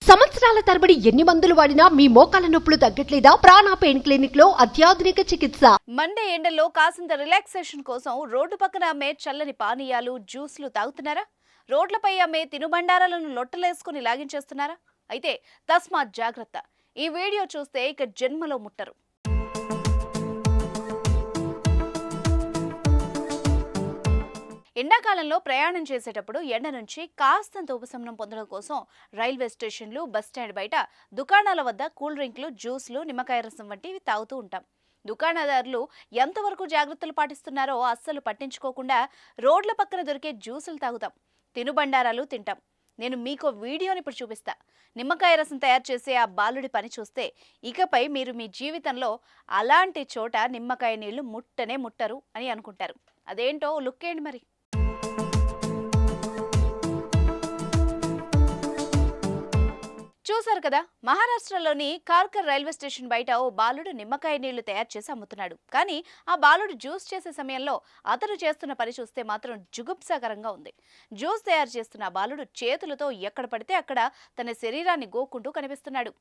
సంవత్సరాల తరబడి ఎన్ని మందులు వాడినా మీ మోకాల నొప్పులు తగ్గట్లేదా? ప్రాణ పెయిన్ క్లినిక్ లో అత్యాధునిక చికిత్స. మండే ఎండల్లో కాసింత రిలాక్సేషన్ కోసం రోడ్డు పక్కన అమ్మే చల్లని పానీయాలు, జ్యూస్లు తాగుతున్నారా? రోడ్లపై అమ్మే తినుబండారాలను లొట్టలేసుకుని లాగించేస్తున్నారా? అయితే తస్మాత్ జాగ్రత్త. ఈ వీడియో చూస్తే ఇక జన్మలో ముట్టరు. ఎండాకాలంలో ప్రయాణం చేసేటప్పుడు ఎండ నుంచి కాస్తంత ఉపశమనం పొందడం కోసం రైల్వే స్టేషన్లు, బస్టాండ్ బయట దుకాణాల వద్ద కూల్ డ్రింక్లు, జ్యూస్లు, నిమ్మకాయ రసం వంటివి తాగుతూ ఉంటాం. దుకాణదారులు ఎంతవరకు జాగ్రత్తలు పాటిస్తున్నారో అస్సలు పట్టించుకోకుండా రోడ్ల పక్కన దొరికే జ్యూసులు తాగుతాం, తినుబండారాలు తింటాం. నేను మీకో వీడియోని ఇప్పుడు చూపిస్తా. నిమ్మకాయ రసం తయారు చేసే ఆ బాలుడి పని చూస్తే ఇకపై మీరు మీ జీవితంలో అలాంటి చోట నిమ్మకాయ నీళ్లు ముట్టనే ముట్టరు అని అనుకుంటారు. అదేంటో లుక్కేయండి మరి. చూశారు కదా, మహారాష్ట్రలోని కార్కర్ రైల్వే స్టేషన్ బయట ఓ బాలుడు నిమ్మకాయ నీళ్లు తయారు చేసి అమ్ముతున్నాడు. కానీ ఆ బాలుడు జ్యూస్ చేసే సమయంలో అతను చేస్తున్న పని చూస్తే మాత్రం జుగుప్సాకరంగా ఉంది. జ్యూస్ తయారు చేస్తున్న బాలుడు చేతులతో ఎక్కడ పడితే అక్కడ తన శరీరాన్ని గోక్కుంటూ కనిపిస్తున్నాడు.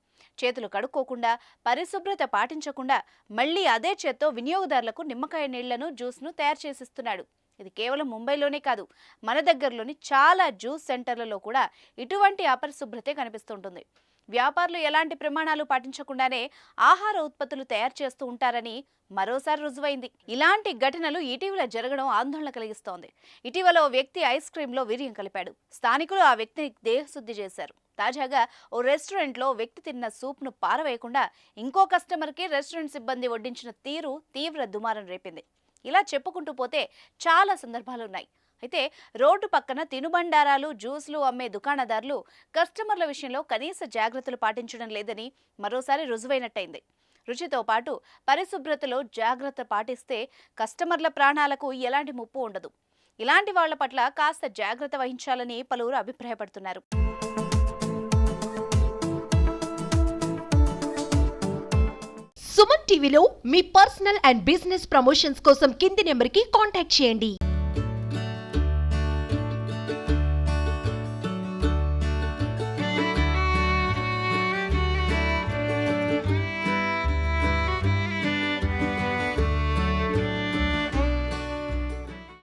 చేతులు కడుక్కోకుండా, పరిశుభ్రత పాటించకుండా మళ్లీ అదే చేత్తో వినియోగదారులకు నిమ్మకాయ నీళ్లను, జ్యూస్ను తయారు చేసిస్తున్నాడు. ఇది కేవలం ముంబైలోనే కాదు, మన దగ్గరలోని చాలా జ్యూస్ సెంటర్లలో కూడా ఇటువంటి అపరిశుభ్రతే కనిపిస్తుంటుంది. వ్యాపారులు ఎలాంటి ప్రమాణాలు పాటించకుండానే ఆహార ఉత్పత్తులు తయారు చేస్తూ ఉంటారని మరోసారి రుజువైంది. ఇలాంటి ఘటనలు ఇటీవల జరగడం ఆందోళన కలిగిస్తోంది. ఇటీవల ఓ వ్యక్తి ఐస్ క్రీంలో వీర్యం కలిపాడు. స్థానికులు ఆ వ్యక్తిని దేహశుద్ధి చేశారు. తాజాగా ఓ రెస్టారెంట్లో వ్యక్తి తిన్న సూప్ను పారవేయకుండా ఇంకో కస్టమర్కి రెస్టారెంట్ సిబ్బంది వడ్డించిన తీరు తీవ్ర దుమారం రేపింది. ఇలా చెప్పుకుంటూ పోతే చాలా సందర్భాలున్నాయి. అయితే రోడ్డు పక్కన తినుబండారాలు, జ్యూస్లు అమ్మే దుకాణదారులు కస్టమర్ల విషయంలో కనీస జాగ్రత్తలు పాటించడం లేదని మరోసారి రుజువైనట్టయింది. రుచితో పాటు పరిశుభ్రతలో జాగ్రత్త పాటిస్తే కస్టమర్ల ప్రాణాలకు ఎలాంటి ముప్పు ఉండదు. ఇలాంటి వాళ్ల పట్ల కాస్త జాగ్రత్త వహించాలని పలువురు అభిప్రాయపడుతున్నారు. సుమన్ టీవీలో మీ పర్సనల్ అండ్ బిజినెస్ ప్రమోషన్స్ కోసం కింది నెంబర్కి కాంటాక్ట్ చేయండి.